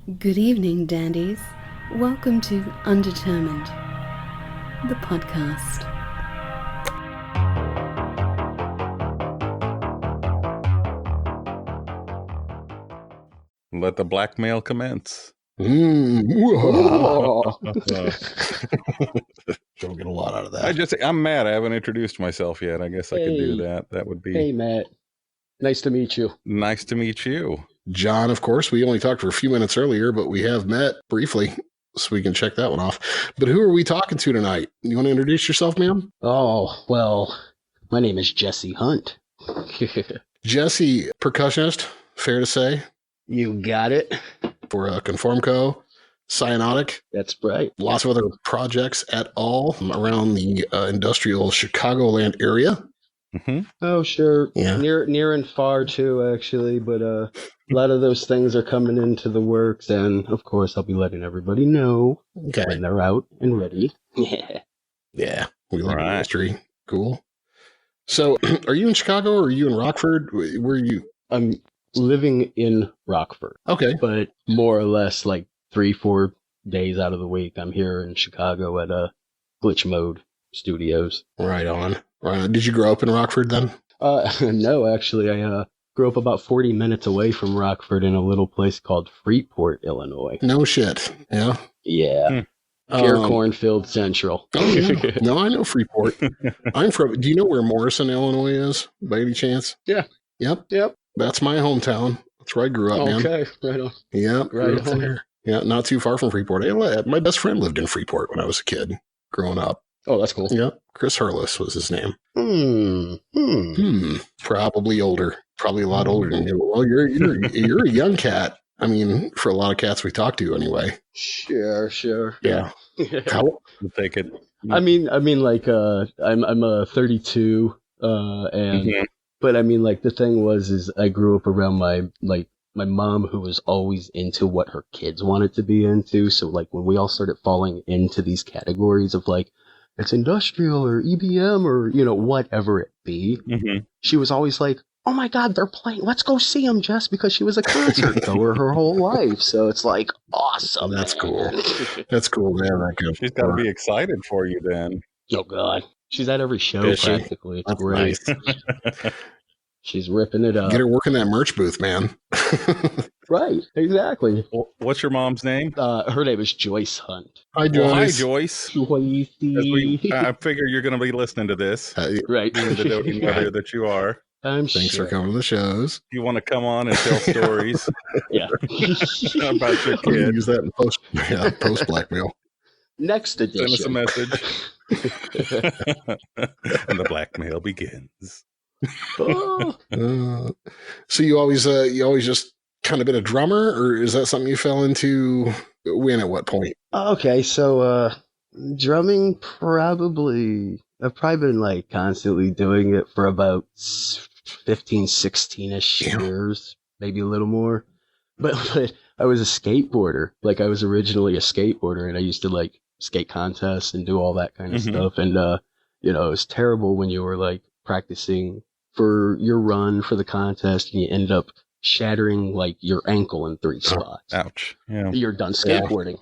Good evening, dandies. Welcome to Undetermined, the podcast. Let the blackmail commence. Don't get a lot out of that. I'm Matt. I haven't introduced myself yet. I guess I could do that. That would be... Hey, Matt. Nice to meet you. Nice to meet you. John, of course, we only talked for a few minutes earlier, but we have met briefly, so we can check that one off. But who are we talking to tonight? You want to introduce yourself, ma'am? Oh, well, my name is Jesse Hunt. Jesse, percussionist, fair to say? You got it. For Conformco, Cyanotic. That's right. Lots of other projects at all around the industrial Chicagoland area. Mm-hmm. Oh, sure. Yeah. Near and far, too, actually. But a lot of those things are coming into the works. And, of course, I'll be letting everybody know when they're out and ready. Yeah. We love Right. history. Cool. So, are you in Chicago or are you in Rockford? Where are you? I'm living in Rockford. Okay. But more or less like 3-4 days out of the week, I'm here in Chicago at Glitch Mode Studios. Right on. Right on. Did you grow up in Rockford then? No, actually, I grew up about 40 minutes away from Rockford in a little place called Freeport, Illinois. No shit. Yeah. Yeah. Pure cornfield central. Oh, yeah. No, I know Freeport. I'm from, do you know where Morrison, Illinois is by any chance? Yeah. Yep. Yep. That's my hometown. That's where I grew up, man. Okay, right on. Yep. Right Grew up on. there. Yeah, not too far from Freeport. My best friend lived in Freeport when I was a kid growing up. Oh, that's cool. Yep. Chris Hurlis was his name. Hmm. Probably older. Probably a lot older than you. Well, you're a young cat. I mean, for a lot of cats we talk to anyway. Sure. Yeah. How, We'll take it. I mean, like, I'm a 32, and Mhm. but I mean, like, the thing is I grew up around my mom, who was always into what her kids wanted to be into. So, like, when we all started falling into these categories of, like, it's industrial or EBM or, whatever it be, Mhm. she was always like, oh my God, they're playing. Let's go see them, Jess, because she was a concert goer her whole life. So it's like, awesome. That's man. cool. That's cool. Man, that good. She's got to be excited for you then. Oh, God. She's at every show, Is she? practically. It's That's great. nice. She's ripping it up. Get her working that merch booth, man. Right, exactly. What's your mom's name? Her name is Joyce Hunt. Hi, Well, hi, Joyce. Joyce. Joycey. I figure you're going to be listening to this, Right. being the doting mother that you are. I'm Thanks sure. for coming to the shows. You want to come on and tell stories Yeah. about your I'm gonna kid. use that in post blackmail. Next Send us a edition. message. And the blackmail begins. Oh. So you always just kind of been a drummer, or is that something you fell into? When at what point? Okay, so drumming I've probably been like constantly doing it for about 15, 16-ish Yeah. years, maybe a little more. But I was a skateboarder. Like, I was originally a skateboarder, and I used to like skate contests and do all that kind of Mhm. stuff. And it was terrible when you were like practicing for your run for the contest and you end up shattering like your ankle in 3 spots. Ouch. Yeah. You're done skateboarding.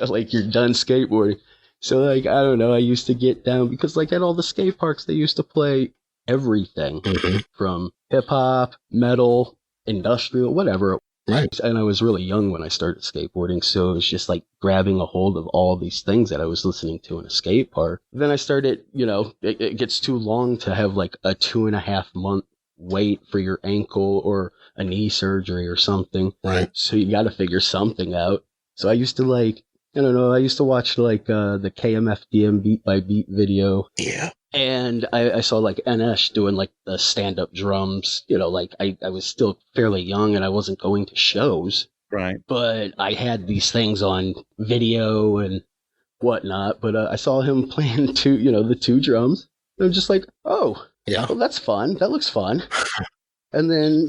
Like, you're done skateboarding. So, like, I don't know, I used to get down because, like, at all the skate parks, they used to play everything Mhm. from hip-hop, metal, industrial, whatever. Right. And I was really young when I started skateboarding, so it was just, like, grabbing a hold of all these things that I was listening to in a skate park. Then I started, it gets too long to have, like, a 2.5-month wait for your ankle or a knee surgery or something. Right. So you got to figure something out. So I used to I used to watch like the KMFDM beat by beat video, Yeah. and I saw like NS doing like the stand up drums. Like I was still fairly young and I wasn't going to shows, Right. but I had these things on video and whatnot. But I saw him playing the 2 drums. And I'm just like, oh, Yeah. well, that's fun. That looks fun. And then,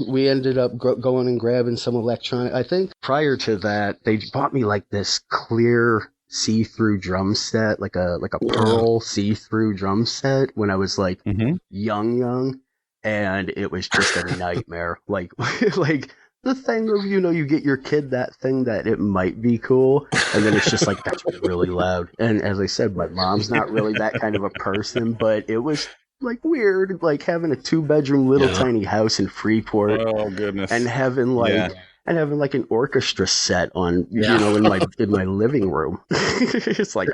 we ended up going and grabbing some electronic. I think prior to that, they bought me like this clear see-through drum set, like a pearl see-through drum set when I was like Mm-hmm. young. And it was just a nightmare. Like the thing of, you get your kid that thing that it might be cool, and then it's just like, that's really loud. And as I said, my mom's not really that kind of a person, but it was like weird, like having a 2-bedroom little tiny house in Freeport. Oh goodness. And having like an orchestra set on, in my living room. It's like,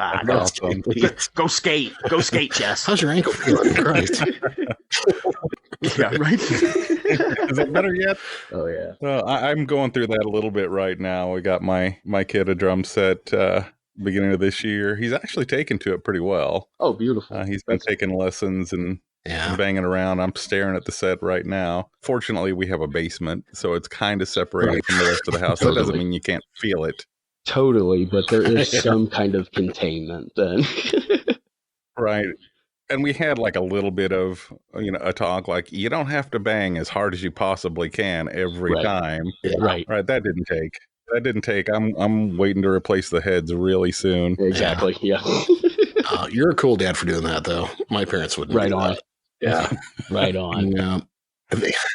go skate, Jess. How's your ankle feeling? Christ. Yeah, right. Is it better yet? Oh yeah. Well, I'm going through that a little bit right now. We got my kid a drum set beginning of this year. He's actually taken to it pretty well. Oh, beautiful. He's been taking lessons and banging around. I'm staring at the set right now. Fortunately, we have a basement, so it's kind of separated from the rest of the house. That doesn't mean you can't feel it. Totally, but there is some kind of containment then. Right. And we had like a little bit of, a talk like, you don't have to bang as hard as you possibly can every time. Yeah. Right. That didn't take. I'm waiting to replace the heads really soon. Exactly. Yeah. You're a cool dad for doing that, though. My parents wouldn't. Right do on. That. Yeah. Right on. Yeah.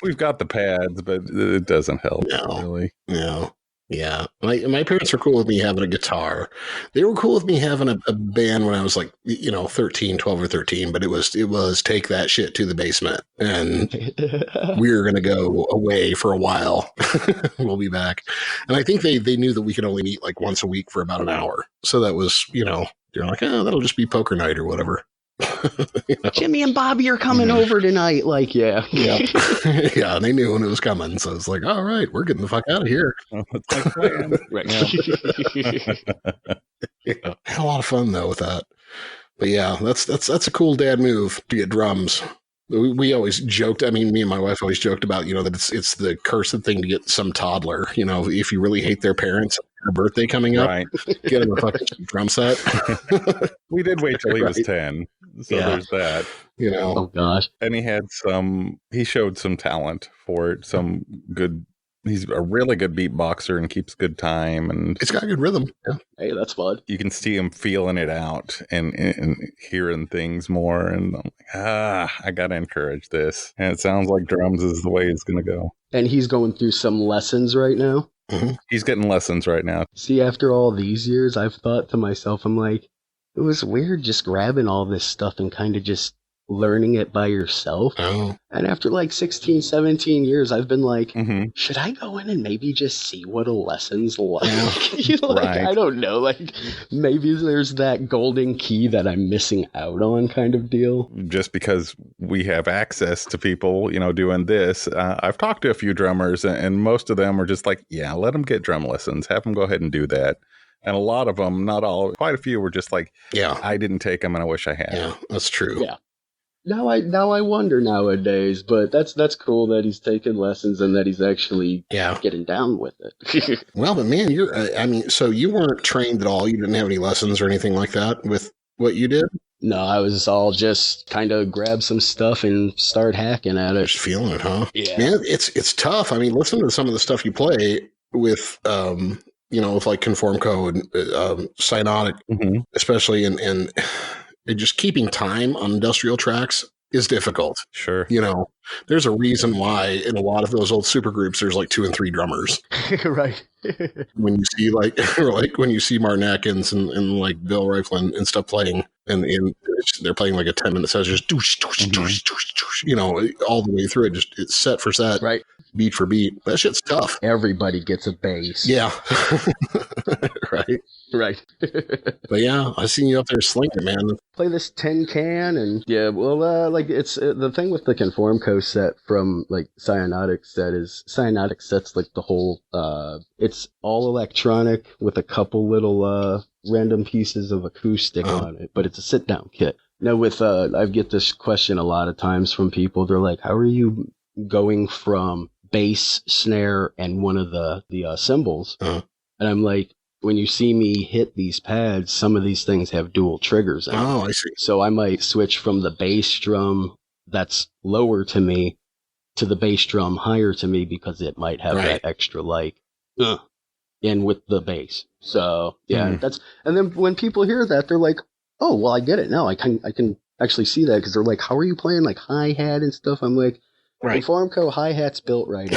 We've got the pads, but it doesn't help. Really. No. Yeah. My parents were cool with me having a guitar. They were cool with me having a band when I was like, 12 or 13, but it was take that shit to the basement and we were going to go away for a while. We'll be back. And I think they knew that we could only meet like once a week for about an hour. So that was, they're like, that'll just be poker night or whatever. Jimmy and Bobby are coming over tonight. Like, yeah. Yeah, they knew when it was coming. So it's like, all right, we're getting the fuck out of here. Right. Had a lot of fun though with that. But yeah, that's a cool dad move to get drums. We always joked. I mean, me and my wife always joked about, that it's the cursed thing to get some toddler. If you really hate their parents, their birthday coming up, get them a fucking drum set. We did wait till he was 10. So there's that. Oh gosh. And he showed some talent for it. He's a really good beatboxer and keeps good time, and it's got good rhythm. Yeah. Hey, that's fun. You can see him feeling it out and hearing things more. And I'm like, I gotta encourage this. And it sounds like drums is the way it's gonna go. And he's going through some lessons right now. Mm-hmm. He's getting lessons right now. See, after all these years, I've thought to myself, I'm like, it was weird just grabbing all this stuff and kind of just learning it by yourself. Oh. And after like 16, 17 years, I've been like, should I go in and maybe just see what a lesson's like? I don't know. Like, maybe there's that golden key that I'm missing out on kind of deal. Just because we have access to people, doing this. I've talked to a few drummers, and most of them are just like, yeah, let them get drum lessons. Have them go ahead and do that. And a lot of them, not all, quite a few were just like, I didn't take them and I wish I had. Yeah, that's true. Yeah. Now I wonder nowadays, but that's cool that he's taking lessons and that he's actually getting down with it. Well, but man, so you weren't trained at all. You didn't have any lessons or anything like that with what you did? No, I was all just kind of grab some stuff and start hacking at it. Just feeling it, huh? Yeah. Man, it's tough. I mean, listen to some of the stuff you play with, with like Conform Code, Cyanotic, especially, and just keeping time on industrial tracks is difficult. Sure. There's a reason why in a lot of those old super groups, there's like 2 and 3 drummers. Right. When you see when you see Martin Atkins and like Bill Riflin and stuff playing and they're playing like a 10-minute set, just doosh, doosh, doosh, doosh, doosh, all the way through it. Just it's set for set. Right. Beat for beat. That shit's tough. Everybody gets a bass. Yeah. Right. Right. But yeah, I seen you up there slinging, man. Play this tin can and it's the thing with the Conform Co set from like Cyanotic set is Cyanotic sets like the whole it's all electronic with a couple little random pieces of acoustic on it, but it's a sit down kit. Now with I get this question a lot of times from people. They're like, how are you going from bass, snare, and one of the cymbals? And I'm like, when you see me hit these pads, some of these things have dual triggers in Oh, I see. So I might switch from the bass drum that's lower to me to the bass drum higher to me because it might have that extra in with the bass. So yeah, and then when people hear that, they're like, oh, well, I get it now. I can actually see that because they're like, how are you playing like hi-hat and stuff? I'm like, Right. Informco hi-hat's built right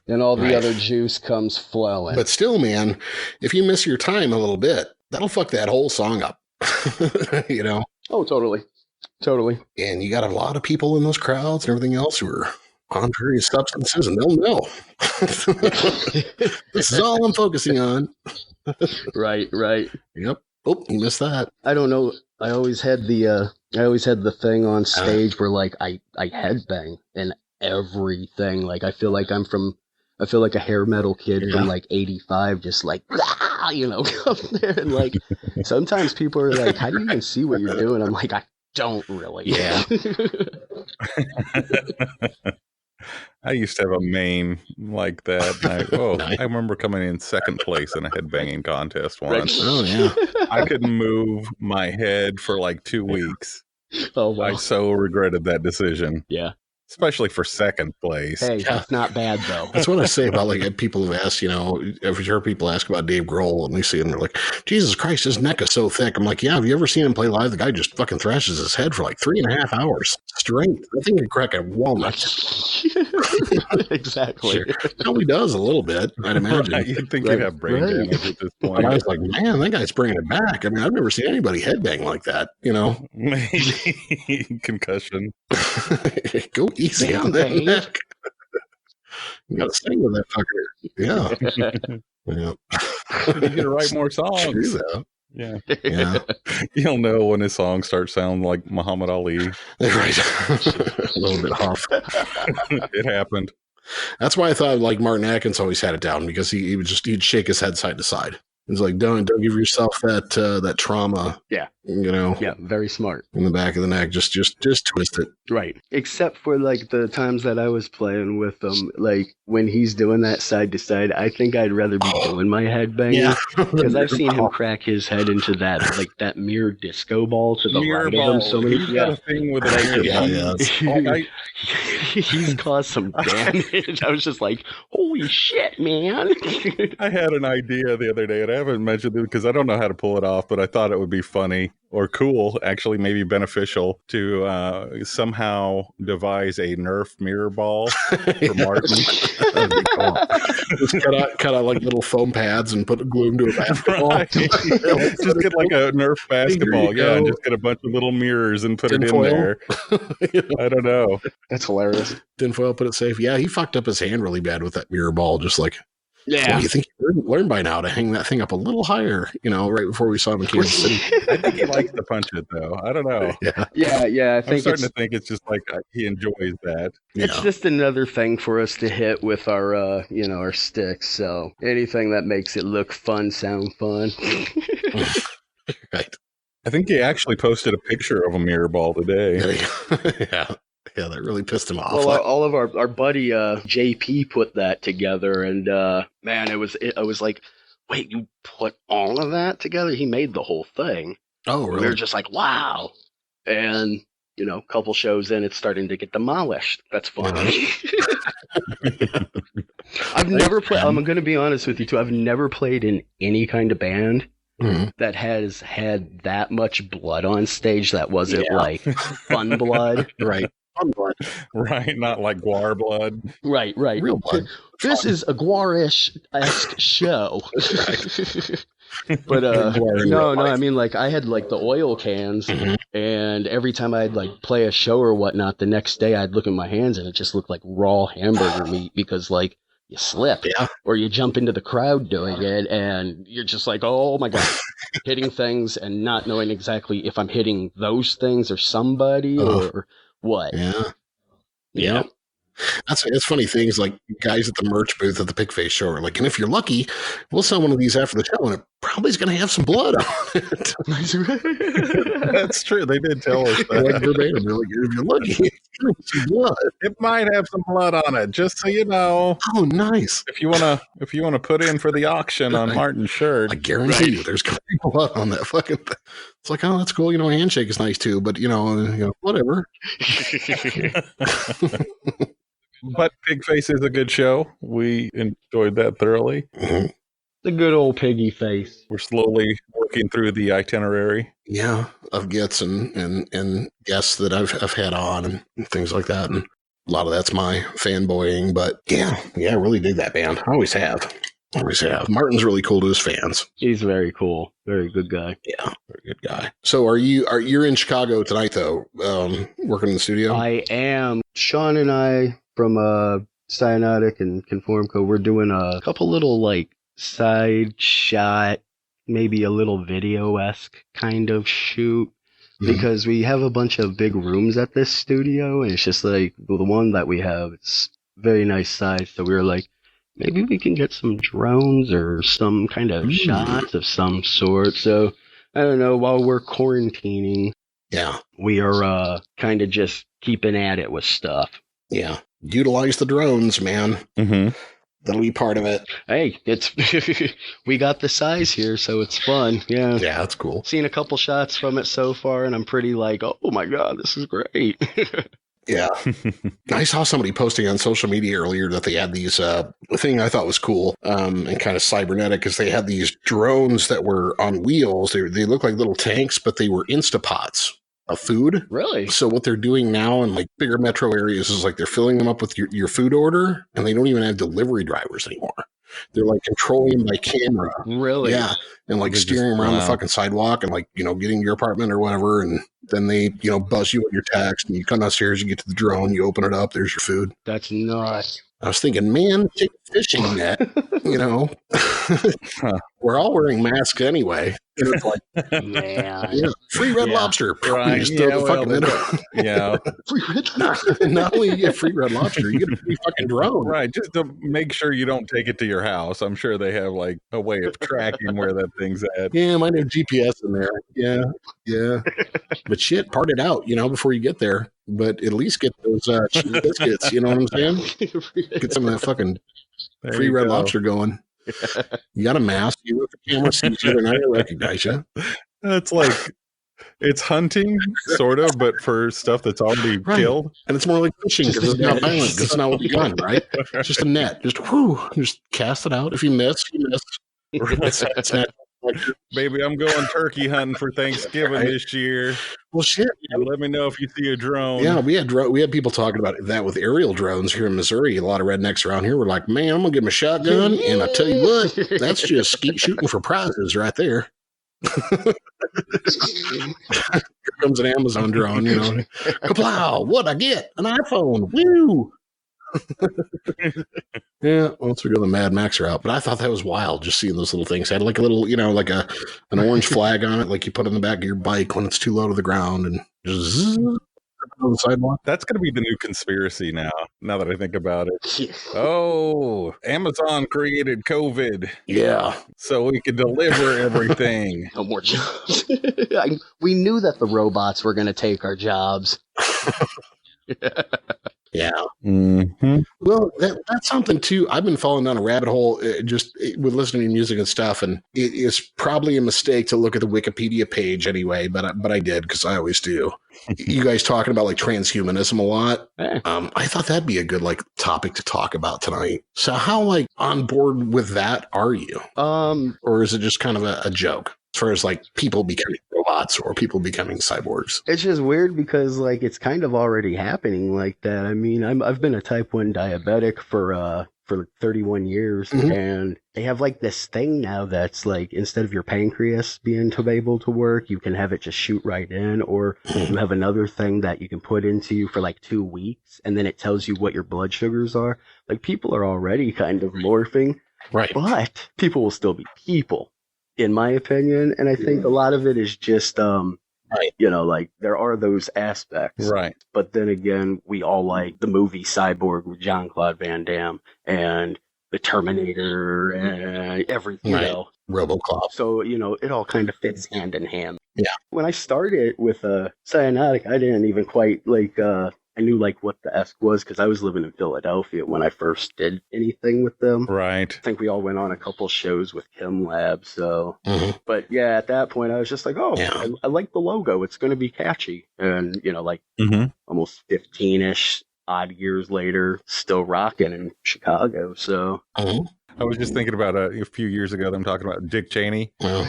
and all the other juice comes flowing. But still, man, if you miss your time a little bit, that'll fuck that whole song up. You know? Oh, totally. And you got a lot of people in those crowds and everything else who are on various substances, and they'll know. This is all I'm focusing on. Right. Yep. Oh, you missed that. I don't know. I always had the thing on stage where like I headbang and everything. Like I feel like a hair metal kid from like 85, just like, you know, up there. And like, sometimes people are like, how do you even see what you're doing? I'm like, I don't really. Yeah. I used to have a main like that. Nice. I remember coming in second place in a headbanging contest once. Oh, yeah. I couldn't move my head for like 2 weeks. Oh, wow. I so regretted that decision. Yeah. Especially for second place. Hey, that's not bad though. That's what I say about like people who ask, you know, I've heard people ask about Dave Grohl and they see him, they're like, Jesus Christ, his neck is so thick. I'm like, yeah, have you ever seen him play live? The guy just fucking thrashes his head for like 3.5 hours straight. I think he'd crack a walnut. Exactly. Sure. Probably does a little bit, I'd imagine. Right, you'd think you'd have brain damage at this point. But I was like, man, that guy's bringing it back. I mean, I've never seen anybody headbang like that, you know? Maybe concussion. Go easy on that neck. You got to sing with that fucker. Yeah. You gotta write more songs. True, though. Yeah. Yeah. You'll know when his songs start sounding like Muhammad Ali. Right. A little bit off. It happened. That's why I thought like Martin Atkins always had it down, because he'd shake his head side to side. It's like, don't give yourself that trauma. Yeah. You know. Yeah, very smart. In the back of the neck, just twist it. Right. Except for like the times that I was playing with him, like when he's doing that side to side, I think I'd rather be doing my head banging, because I've seen him crack his head into that mirror disco ball to the right of him. So He's got a thing with it. He's caused some damage. I was just like, holy shit, man. I had an idea the other day, and I haven't mentioned it because I don't know how to pull it off, but I thought it would be funny or cool, actually maybe beneficial, to somehow devise a Nerf mirror ball for Martin. Just cut out like little foam pads and glue them to a basketball. Right. Just get like a Nerf basketball, and just get a bunch of little mirrors and put it in there. I don't know. That's hilarious. Tinfoil, put it safe. Yeah, he fucked up his hand really bad with that mirror ball. Just like, yeah. Well, you think you learned by now to hang that thing up a little higher, you know, right before we saw him in Kansas City. I think he likes to punch it, though. I don't know. Yeah. I think I'm starting to think it's just like he enjoys that. It's just another thing for us to hit with our, our sticks. So anything that makes it look fun, sound fun. Right. I think he actually posted a picture of a mirror ball today. Yeah, that really pissed him off. Well, all of our buddy JP put that together, and man, I was like, wait, you put all of that together? He made the whole thing. Oh, really? We were just like, wow. And a couple shows in, it's starting to get demolished. That's fun. I've never played. I'm going to be honest with you too. I've never played in any kind of band that has had that much blood on stage. That wasn't like fun blood, right? Right, not like guar blood. Right. Real blood. This is a guarish-esque show. But no, I mean, like, I had like the oil cans, and every time I'd like play a show or whatnot, the next day I'd look at my hands and it just looked like raw hamburger meat, because like you slip or you jump into the crowd doing it, and you're just like, oh my god, hitting things and not knowing exactly if I'm hitting those things or somebody or what. Yeah. It's funny things like guys at the merch booth at the Pigface show are like, and if you're lucky, we'll sell one of these after the show, and it probably is going to have some blood on it. That's true. They did tell us that. Like verbatim, they're like, if you're lucky, it's going to have some blood. It might have some blood on it, just so you know. Oh, nice. If you wanna put in for the auction on Martin's shirt, I guarantee you, there's going to be blood on that fucking thing. It's like, oh, that's cool. A handshake is nice too, but whatever. But Pigface is a good show. We enjoyed that thoroughly. The good old piggy face. We're slowly working through the itinerary. Yeah, of gets and guests that I've had on and things like that. And a lot of that's my fanboying. But yeah, I really dig that band. I always have. Martin's really cool to his fans. He's very cool. Very good guy. Yeah, very good guy. So you're in Chicago tonight though, working in the studio? I am. Sean and I from Cyanotic and Conformco, we're doing a couple little like side shot, maybe a little video-esque kind of shoot. Because we have a bunch of big rooms at this studio, and it's just like the one that we have, it's very nice size. So we were like, maybe we can get some drones or some kind of shots of some sort. So I don't know, while we're quarantining, we are kind of just keeping at it with stuff. Yeah. Utilize the drones, man. Mm-hmm. That'll be part of it. Hey, it's we got the size here, so it's fun. Yeah, that's cool. Seen a couple shots from it so far, and I'm pretty like, oh my god, this is great. Yeah. I saw somebody posting on social media earlier that they had these, the thing I thought was cool and kind of cybernetic is they had these drones that were on wheels. They look like little tanks, but they were Instapots of food. Really? So what they're doing now in like bigger metro areas is like they're filling them up with your food order, and they don't even have delivery drivers anymore. They're like controlling by camera. Really? Yeah. And like steering around the fucking sidewalk and like, getting to your apartment or whatever. And then they, buzz you with your text and you come downstairs, you get to the drone, you open it up, there's your food. That's nuts. I was thinking, man, take a fishing net, We're all wearing masks anyway. And it's like, man. Free Red Lobster. Right. You just throw the fucking net Free Red Lobster. Not only you get free Red Lobster, you get a free fucking drone. Right. Just to make sure you don't take it to your house. I'm sure they have like a way of tracking where that thing's at. Yeah, might have GPS in there. Yeah. But shit, part it out, before you get there. But at least get those cheese biscuits, you know what I'm saying? Get some of that fucking free Red Lobster going. You got a mask. You look at the camera, sees you, they're not going to recognize you. It's like, it's hunting, sort of, but for stuff that's already killed. And it's more like fishing because it's not violent. It's not with a gun, right? It's just a net. Just cast it out. If you miss, you miss. It's not. Baby, I'm going turkey hunting for Thanksgiving this year. Well, shit. Let me know if you see a drone. Yeah, we had people talking about that with aerial drones here in Missouri. A lot of rednecks around here were like, man, I'm going to get my shotgun. And I tell you what, that's just skeet shooting for prizes right there. Here comes an Amazon drone, Kaplow, what'd I get? An iPhone. Woo! Yeah, once we go the Mad Max route. But I thought that was wild, just seeing those little things. It had like a little, like an orange flag on it, like you put in the back of your bike when it's too low to the ground, and just zzz, on the sidewalk. That's going to be the new conspiracy now that I think about it. Oh, Amazon created COVID. Yeah. So we could deliver everything. No more jobs. We knew that the robots were going to take our jobs. Yeah. Mm-hmm. Well, that's something too. I've been falling down a rabbit hole with listening to music and stuff, and it is probably a mistake to look at the Wikipedia page anyway, but I did because I always do. You guys talking about like transhumanism a lot. I thought that'd be a good like topic to talk about tonight. So how like on board with that are you? Or is it just kind of a joke? As far as like people becoming robots or people becoming cyborgs. It's just weird because like it's kind of already happening like that. I mean, I've been a type 1 diabetic for 31 years, and they have like this thing now that's like instead of your pancreas being able to work, you can have it just shoot right in, or you have another thing that you can put into you for like 2 weeks, and then it tells you what your blood sugars are. Like people are already kind of morphing, right? But people will still be people, in my opinion, and I think a lot of it is just right. Like there are those aspects. Right. But then again, we all like the movie Cyborg with Jean-Claude Van Damme and the Terminator and everything, RoboCop. So, it all kind of fits hand in hand. Yeah. When I started with Cyanotic, I didn't even quite I knew like what the ESC was because I was living in Philadelphia when I first did anything with them. Right. I think we all went on a couple shows with Kim Lab. So, but yeah, at that point I was just like, I like the logo. It's going to be catchy. And, almost 15-ish odd years later, still rocking in Chicago. So I was just thinking about a few years ago, them talking about Dick Cheney, Well,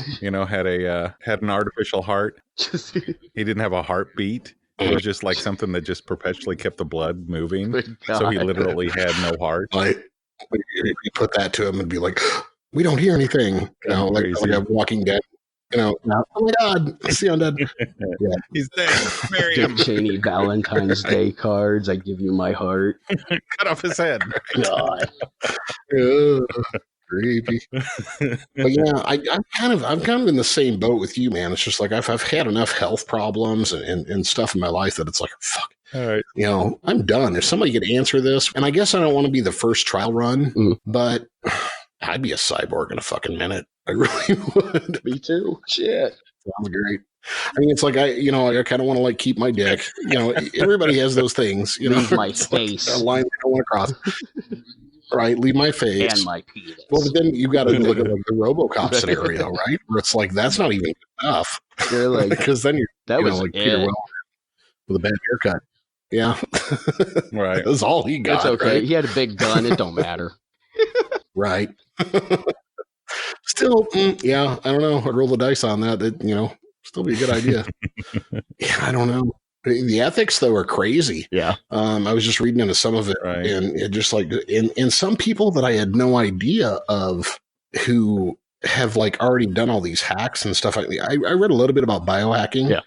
had an artificial heart. Just He didn't have a heartbeat. It was just like something that just perpetually kept the blood moving. So he literally had no heart. like you put that to him and be like, we don't hear anything. Like a Walking Dead. Oh my God, it's the undead. Yeah. He's dead. Marry him. Dick Cheney Valentine's Day cards. I give you my heart. Cut off his head. God. Creepy. But yeah, I'm kind of in the same boat with you, man. It's just like I've had enough health problems and stuff in my life that it's like, fuck. All right. I'm done. If somebody could answer this, and I guess I don't want to be the first trial run, but I'd be a cyborg in a fucking minute. I really would. Me too. Shit. Sounds great. I mean, it's like I kind of want to like keep my dick. Everybody has those things. Leave my It's face. like a line I don't want to cross. Right, leave my face And my penis. Well, but then you got to look at like the RoboCop scenario, right? Where it's like that's not even enough. You're like, because then that was like it. Peter Well with a bad haircut. Yeah, Right. That's all he got. It's okay. Right? He had a big gun. It don't matter. Right. Still, yeah, I don't know. I'd roll the dice on that. Still be a good idea. Yeah, I don't know. The ethics, though, are crazy. Yeah. I was just reading into some of it, Right. and it just like, and some people that I had no idea of who have like already done all these hacks and stuff. I read a little bit about biohacking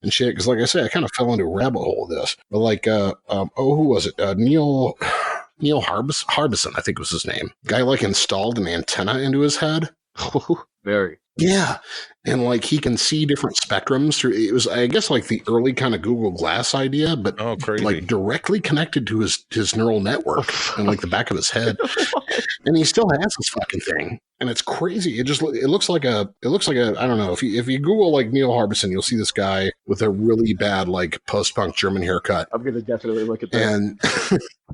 and shit, because like I said, I kind of fell into a rabbit hole of this. But like, who was it? Neil Harbison, I think was his name. Guy like installed an antenna into his head. Very. Yeah. And like he can see different spectrums through it was, I guess, like the early kind of Google Glass idea, but Crazy. like directly connected to his neural network and like the back of his head. And he still has this fucking thing. And it's crazy. It looks like a I don't know, if you Google like Neil Harbison, you'll see this guy with a really bad like post-punk German haircut. I'm gonna definitely look at that. And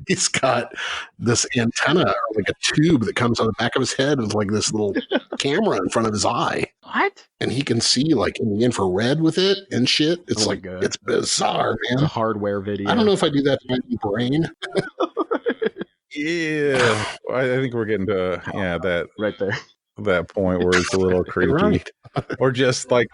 he's got this antenna or like a tube that comes on the back of his head with like this little camera in front of his eye. What? And he can see like in the infrared with it and shit. It's like, God. it's bizarre, It's a man. hardware video. I don't know if I do that to my brain. Yeah. I think we're getting to that Right there. that point where it's a little creepy. Right. Or just like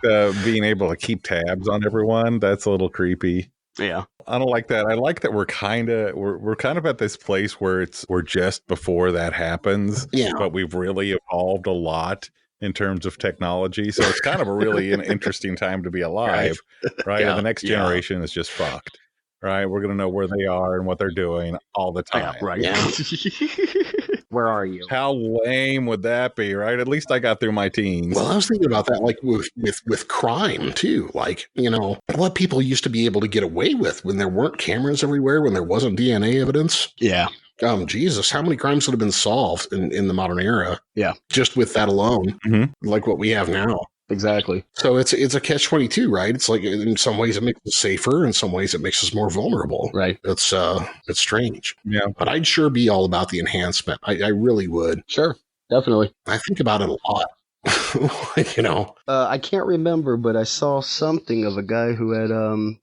being able to keep tabs on everyone. That's a little creepy. Yeah. I don't like that. I like that we're kind of at this place where we're just before that happens. Yeah. But we've really evolved a lot in terms of technology. So it's kind of a really interesting time to be alive. Right. Yeah. And the next generation is just fucked. Right. We're going to know where they are and what they're doing all the time. Yeah, right. Yeah. Where are you? How lame would that be? Right. At least I got through my teens. Well, I was thinking about that, like with crime too. Like, what people used to be able to get away with when there weren't cameras everywhere, when there wasn't DNA evidence. Yeah. Jesus, how many crimes would have been solved in the modern era? Yeah. Just with that alone, Mhm. like what we have now. Exactly. So it's a catch-22, right? It's like in some ways it makes us safer, in some ways it makes us more vulnerable. Right. It's strange. Yeah. But I'd sure be all about the enhancement. I really would. Sure. Definitely. I think about it a lot. I can't remember, but I saw something of a guy who had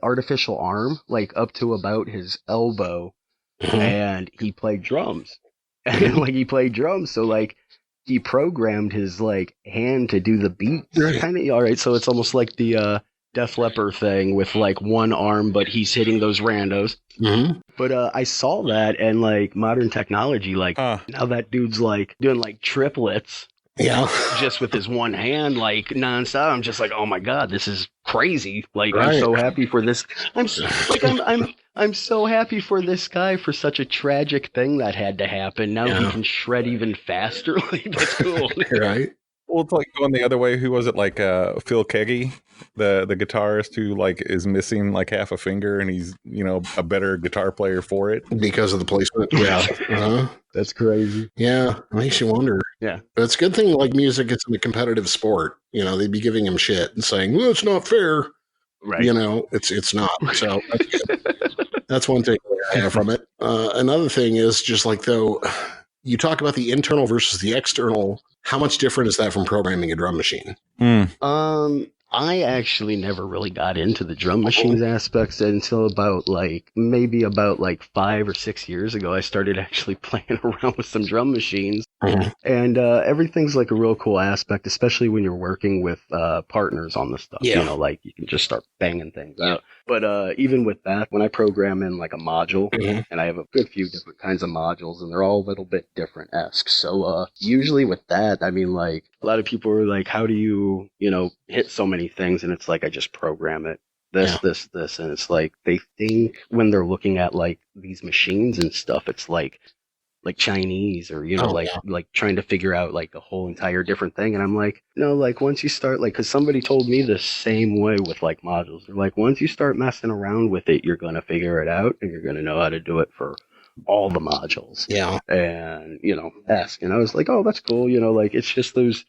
artificial arm, like up to about his elbow, and he played drums. And like he played drums, so like he programmed his like hand to do the beats. Right. Kind of all right. So it's almost like the Def Leppard thing with like one arm, but he's hitting those randos. Mm-hmm. But I saw that, and like modern technology, like now that dude's like doing like triplets. Yeah. Just with his one hand, like nonstop. I'm just like, oh my god, this is crazy. Like Right. I'm so happy for this. I'm so happy for this guy for such a tragic thing that had to happen. Now he can shred even faster. Like that's cool. Right. Well, it's like going the other way. Who was it? Like Phil Keggy, the guitarist who like is missing like half a finger, and he's a better guitar player for it Because of the placement. Yeah. Uh-huh. That's crazy. Yeah. It makes you wonder. Yeah. But it's a good thing like music is a competitive sport. They'd be giving him shit and saying, well, it's not fair. Right. It's not. So that's good. That's one takeaway I have from it. Another thing is just like, though, you talk about the internal versus the external. How much different is that from programming a drum machine? I actually never really got into the drum machines aspects until maybe about 5 or 6 years ago. I started actually playing around with some drum machines. Mhm. And everything's like a real cool aspect, especially when you're working with partners on this stuff. Yeah. You know, like you can just start banging things out. But even with that, when I program in like a module, Mhm. and I have a good few different kinds of modules, and they're all a little bit different-esque. So usually with that, I mean, like a lot of people are like, how do you, hit so many things? And it's like, I just program it. This, and it's like they think when they're looking at like these machines and stuff, it's like Chinese or like trying to figure out like a whole entire different thing. And I'm like, no, like once you start because somebody told me the same way with like modules. They're like, once you start messing around with it, you're gonna figure it out and you're gonna know how to do it for all the modules. Yeah. And ask. And I was like, oh, that's cool. Like it's just those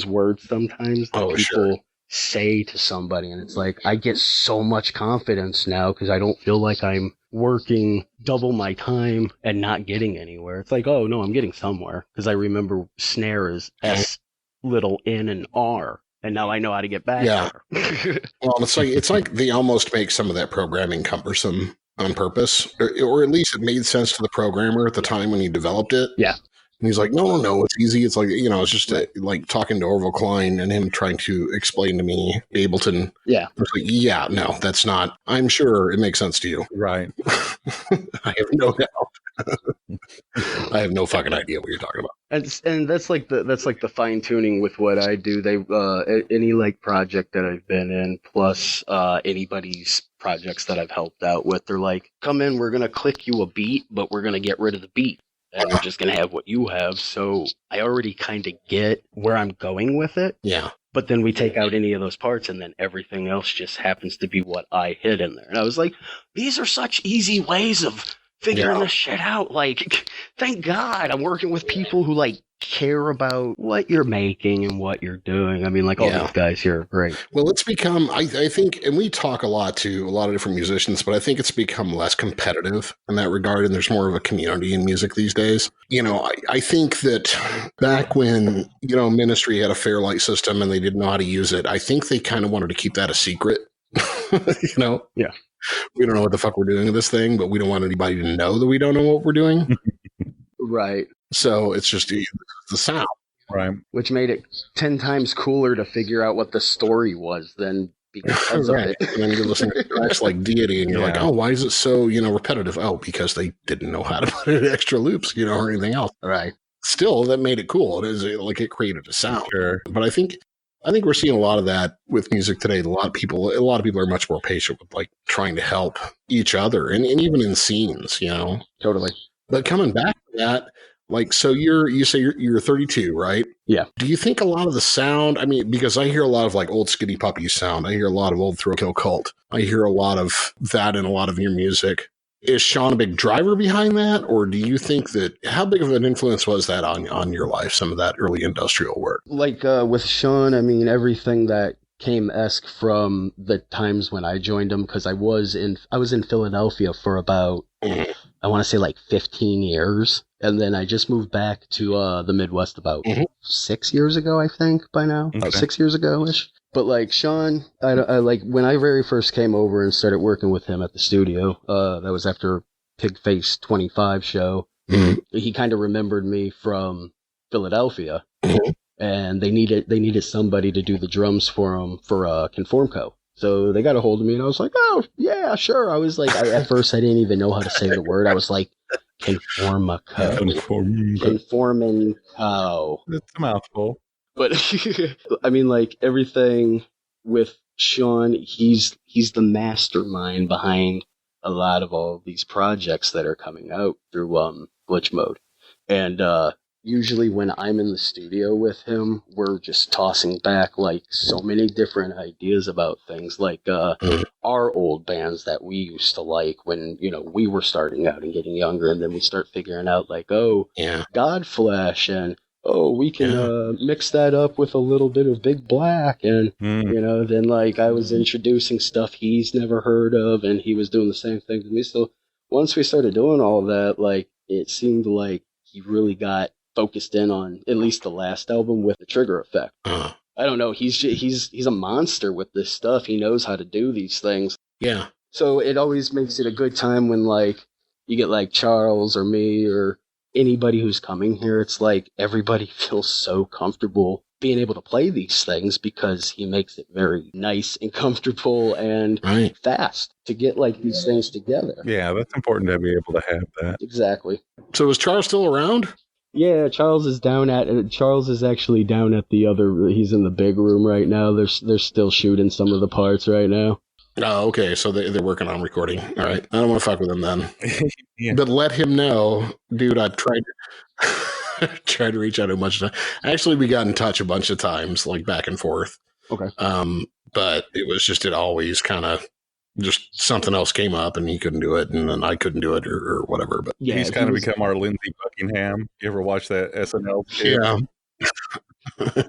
words sometimes that people say to somebody, and it's like I get so much confidence now because I don't feel like I'm working double my time and not getting anywhere. It's like, oh no, I'm getting somewhere because I remember snare is S little N and R, and now I know how to get back there. Well, it's like they almost make some of that programming cumbersome on purpose, or at least it made sense to the programmer at the time when he developed it. Yeah. And he's like, no, it's easy. It's like, it's just like talking to Orville Klein and him trying to explain to me Ableton. Yeah. It's like, yeah, no, that's not. I'm sure it makes sense to you. Right. I have no doubt. I have no fucking idea what you're talking about. And that's like the fine tuning with what I do. They any like project that I've been in, plus anybody's projects that I've helped out with, they're like, come in, we're gonna click you a beat, but we're gonna get rid of the beat. And we're just going to have what you have. So I already kind of get where I'm going with it. Yeah. But then we take out any of those parts and then everything else just happens to be what I hid in there. And I was like, these are such easy ways of figuring this shit out. Like, thank God I'm working with people who like care about what you're making and what you're doing. I mean, like all these guys here are great. Well, it's become, I think, and we talk a lot to a lot of different musicians, but I think it's become less competitive in that regard. And there's more of a community in music these days. I think that back when, Ministry had a Fairlight system and they didn't know how to use it, I think they kind of wanted to keep that a secret. Yeah. We don't know what the fuck we're doing with this thing, but we don't want anybody to know that we don't know what we're doing. Right. So it's just the sound. Right. Which made it 10 times cooler to figure out what the story was than because of it. And then you're listening to tracks like Deity and you're like, oh, why is it so, repetitive? Oh, because they didn't know how to put in extra loops, or anything else. Right. Still, that made it cool. It is like it created a sound. Sure. But I think we're seeing a lot of that with music today. A lot of people are much more patient with like trying to help each other and even in scenes, Totally. But coming back to that, like, so you say you're 32, right? Yeah. Do you think a lot of the sound, I mean, because I hear a lot of like old Skinny Puppy sound. I hear a lot of old Thrill Kill Cult. I hear a lot of that in a lot of your music. Is Sean a big driver behind that? Or do you think how big of an influence was that on your life, some of that early industrial work? Like with Sean, I mean, everything that came from the times when I joined him, because I was in Philadelphia for about, I want to say like 15 years. And then I just moved back to the Midwest about 6 years ago, I think, by now. About 6 years ago-ish. But like Sean, I like when I very first came over and started working with him at the studio, that was after Pigface 25 show. He kind of remembered me from Philadelphia. And they needed somebody to do the drums for him for Conformco. So they got a hold of me and I was like, oh, yeah, sure. I was like, at first I didn't even know how to say the word. I was like, Conformico. Conformico. It's a mouthful. But I mean, like everything with Sean, he's the mastermind behind a lot of all these projects that are coming out through Glitch Mode. And usually when I'm in the studio with him, we're just tossing back like so many different ideas about things like our old bands that we used to like when, we were starting out and getting younger. And then we start figuring out like, Godflesh and, we can mix that up with a little bit of Big Black. And, then like I was introducing stuff he's never heard of and he was doing the same thing to me. So once we started doing all that, like it seemed like he really got focused in on at least the last album with the Trigger Effect. I don't know. He's a monster with this stuff. He knows how to do these things. Yeah. So it always makes it a good time when like you get like Charles or me or anybody who's coming here. It's like everybody feels so comfortable being able to play these things because he makes it very nice and comfortable and Right. fast to get like these things together. Yeah, that's important to be able to have that. Exactly. So is Charles still around? Yeah, Charles is actually down at the other. He's in the big room right now. They're still shooting some of the parts right now. Oh, okay. So they're working on recording. All right. I don't want to fuck with him then. Yeah. But let him know, dude, I tried to reach out a bunch of times. Actually, we got in touch a bunch of times, like back and forth. Okay. But it was just, it always kind of just something else came up and he couldn't do it and then I couldn't do it or whatever. But Yeah, he's kind of become our Lindsey Buckingham. You ever watch that SNL skit? yeah.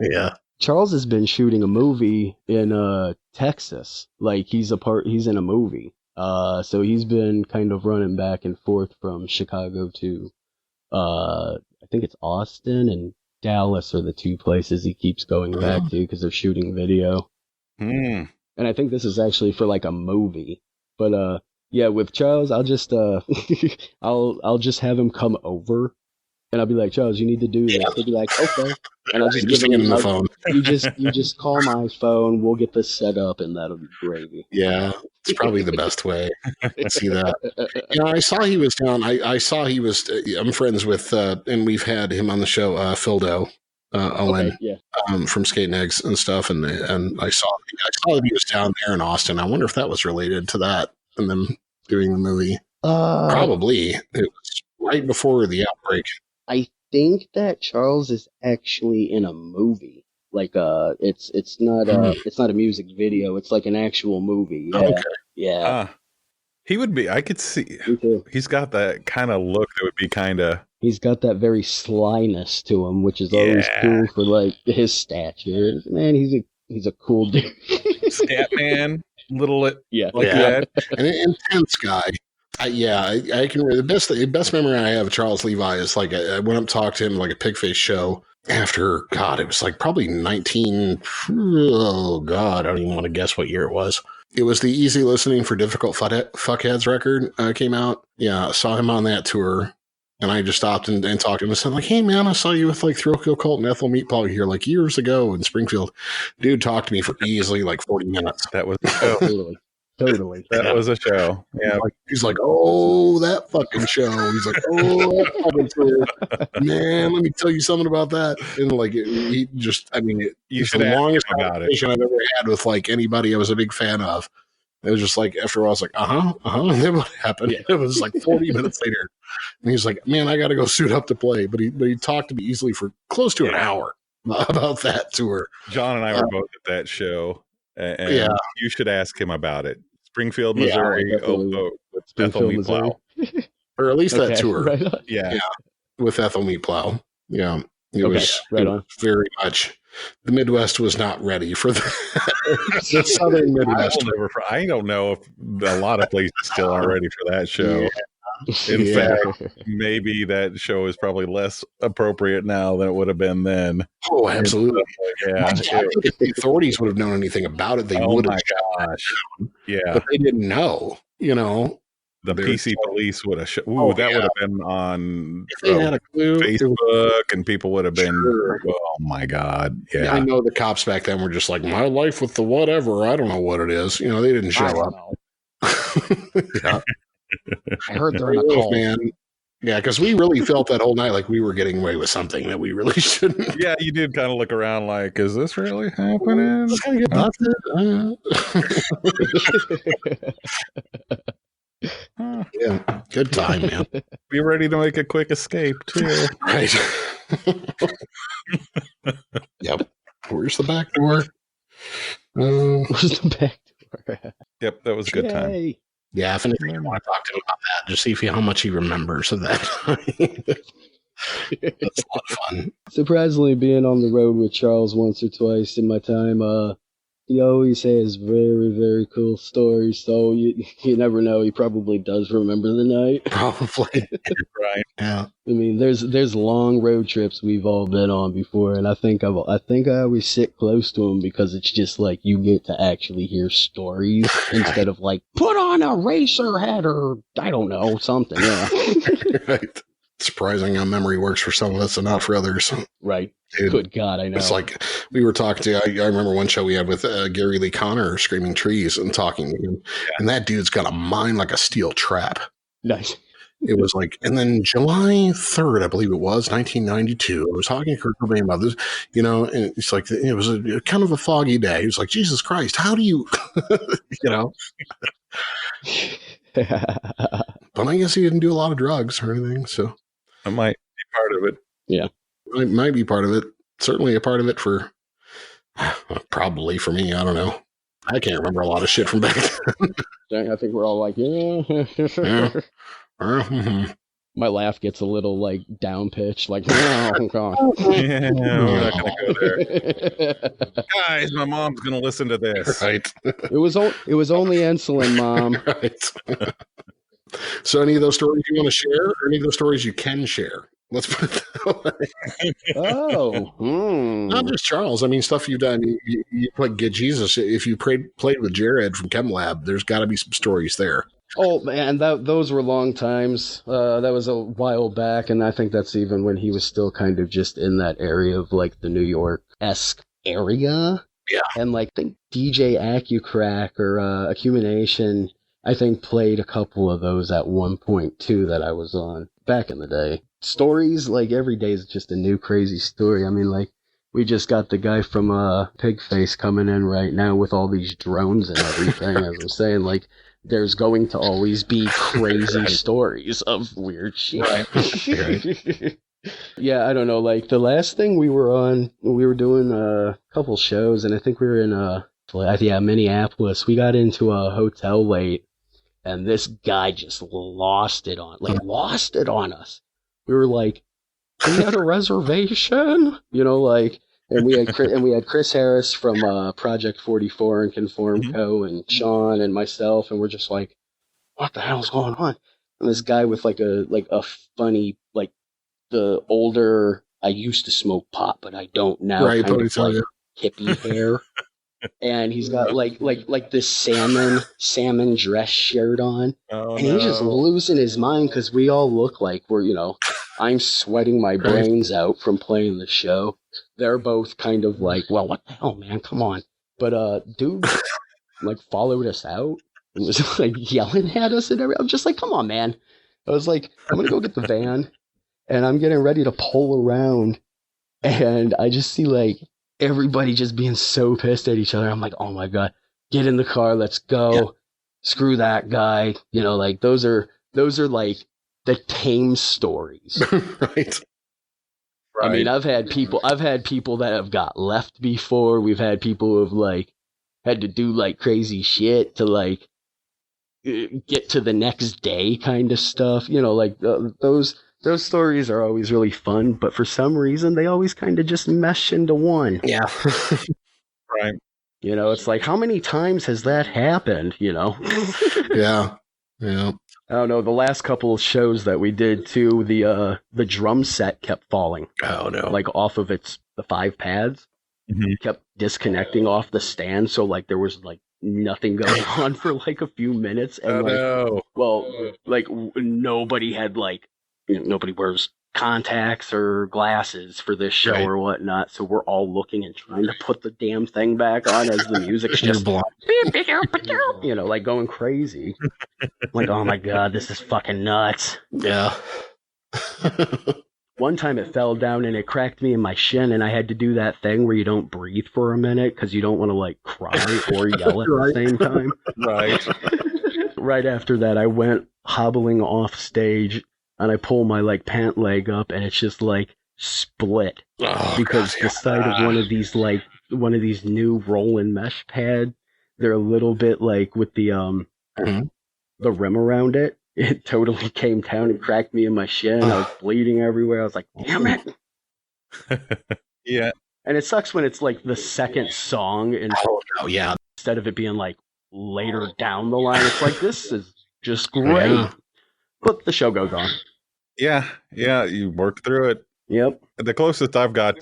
Yeah. Charles has been shooting a movie in Texas. Like he's in a movie. So he's been kind of running back and forth from Chicago to I think it's Austin and Dallas are the two places he keeps going back to because they're shooting video. Mm. And I think this is actually for like a movie. But yeah, with Charles, I'll just I'll just have him come over and I'll be like, Charles, you need to do this. He'll be like, okay. And I'll just give him the phone. You just call my phone, we'll get this set up and that'll be gravy. Yeah. It's probably the best way. I see that. Yeah, I saw he was down. I saw he was. I'm friends with, and we've had him on the show, Phildo Owen, Okay, yeah. from Skating Eggs and stuff. And I saw that he was down there in Austin. I wonder if that was related to that and them doing the movie. Probably. It was right before the outbreak. I think that Charles is actually in a movie. Like it's not a music video. It's like an actual movie. Yeah. Okay. Yeah. He would be. I could see. Me too. He's got that kind of look that would be kind of. He's got that very slyness to him, which is always cool for like his stature. Man, he's a cool dude. Scat man, little like Yeah. that. An intense guy. I can. The best memory I have of Charles Levi is like I went up and talked to him like a Pigface show after, God, it was like probably 19. Oh God, I don't even want to guess what year it was. It was the Easy Listening for Difficult Fuckheads record came out. Yeah, I saw him on that tour. And I just stopped and talked to him and said, like, hey, man, I saw you with, like, Thrill Kill Cult and Ethel Meatball here, like, years ago in Springfield. Dude talked to me for easily, like, 40 minutes. That was a show. Totally. That was a show. Yeah. He's like, oh, that fucking show. He's like, oh, that fucking tour. Man, let me tell you something about that. And, like, he just, I mean, You it's should the ask longest him about it. conversation I've ever had with, like, anybody I was a big fan of. It was just like, after a while, I was like, And then what happened? Yeah. It was like 40 minutes later. And he's like, man, I got to go suit up to play. But he talked to me easily for close to an hour about that tour. John and I were both at that show. And you should ask him about it. Springfield, Missouri. With Ethel Meatplow. Or at least that tour. Right on. Yeah. With Ethel Meatplow. Yeah. It was right on. Very much. The Midwest was not ready for the Southern Midwest. I don't know if a lot of places still aren't ready for that show. Yeah. In fact, maybe that show is probably less appropriate now than it would have been then. Oh, absolutely. Yeah. I think if the authorities would have known anything about it, they would have. Gosh. Yeah. But they didn't know, The PC police would have. Would have been on if they had a clue, Facebook, and people would have been. Oh my God! Yeah, I know the cops back then were just like, my life with the whatever. I don't know what it is. They didn't show up. Yeah. I heard they're in a cult. Man. Yeah, because we really felt that whole night like we were getting away with something that we really shouldn't. Yeah, you did kind of look around like, is this really happening? Yeah, good time, man. Be ready to make a quick escape too. Right. Yep. Where's the back door? Where's the back door? Yep, that was a good time. Yay. Yeah, if anything, I want to talk to him about that. Just see how much he remembers of that time. That's a lot of fun. Surprisingly, being on the road with Charles once or twice in my time, He always has very, very cool stories, so you never know. He probably does remember the night. Probably. Right. Yeah. I mean, there's long road trips we've all been on before, and I think I always sit close to him because it's just like you get to actually hear stories instead of like put on a racer head or I don't know something. Yeah, Right. Surprising how memory works for some of us and not for others. right. Dude, Good God, I know. it's like we were talking to, I remember one show we had with Gary Lee Conner, Screaming Trees, and talking to him. Yeah. And that dude's got a mind like a steel trap. Nice. It was like, and then July 3rd, I believe it was, 1992, I was talking to Kurt Cobain about this, and it's like, it was a kind of a foggy day. He was like, Jesus Christ, how do you, But I guess he didn't do a lot of drugs or anything, so. That might be part of it. Yeah. It might be part of it. Certainly a part of it for, probably for me, I don't know. I can't remember a lot of shit from back then. I think we're all like, yeah. Mm-hmm. My laugh gets a little like down pitched, like, oh God. Yeah, we're not going to go there. Guys, my mom's going to listen to this. Right. It was only insulin, Mom. Right. So any of those stories you want to share, or any of those stories you can share? Let's put it that way. Oh. Not just Charles. I mean, stuff you've done. You played Get Jesus. If you played with Jared from Chem Lab, there's got to be some stories there. Oh, man, those were long times. That was a while back, and I think that's even when he was still kind of just in that area of, like, the New York-esque area. Yeah. And, like, I think DJ Acucrack or Acumination, I think, played a couple of those at one point, too, that I was on back in the day. Stories, like, every day is just a new crazy story. I mean, like, we just got the guy from Pigface coming in right now with all these drones and everything, as I'm saying, like, there's going to always be crazy stories of weird shit. Right. Yeah, I don't know. Like, the last thing we were on, we were doing a couple shows, and I think we were in Minneapolis. We got into a hotel late, and this guy just lost it on us. We were like, we had a reservation? And we had Chris Harris from Project 44 and Conform Co. and Sean and myself, and we're just like, what the hell's going on? And this guy with like a funny, like, the older, I used to smoke pot, but I don't now, Right, kind of like yeah. hippie hair. And he's got like this salmon dress shirt on. Oh, and he's just losing his mind because we all look like we're, I'm sweating my brains out from playing the show. They're both kind of like, well, what the hell, man? Come on. But dude, like, followed us out and was like yelling at us and everything. I'm just like, come on, man. I was like, I'm gonna go get the van, and I'm getting ready to pull around, and I just see like everybody just being so pissed at each other. I'm like, oh my God, get in the car, let's go. Yeah. Screw that guy. Like those are like the tame stories. Right. I mean, I've had people that have got left before. We've had people who have like had to do like crazy shit to like get to the next day kind of stuff. Like those stories are always really fun, but for some reason they always kind of just mesh into one. Yeah. Right. It's like, how many times has that happened? Yeah. Yeah. I don't know. The last couple of shows that we did too, the drum set kept falling. Oh no! Like off of the 5 pads, kept disconnecting off the stand. So like there was like nothing going on for like a few minutes, and nobody had like nobody wears contacts or glasses for this show or whatnot. So we're all looking and trying to put the damn thing back on as the music's just like going crazy. Like, oh my God, this is fucking nuts. Yeah. One time it fell down and it cracked me in my shin, and I had to do that thing where you don't breathe for a minute because you don't want to like cry or yell at the same time. Right. Right after that, I went hobbling off stage, and I pull my like pant leg up, and it's just like split because the side of one of these new rolling mesh pad, they're a little bit like with the rim around it. It totally came down and cracked me in my shin. I was bleeding everywhere. I was like, damn it. Yeah. And it sucks when it's like the second song and Oh yeah. instead of it being like later down the line, it's like, this is just great. Yeah. But the show goes on. Yeah, you worked through it. Yep. The closest I've got,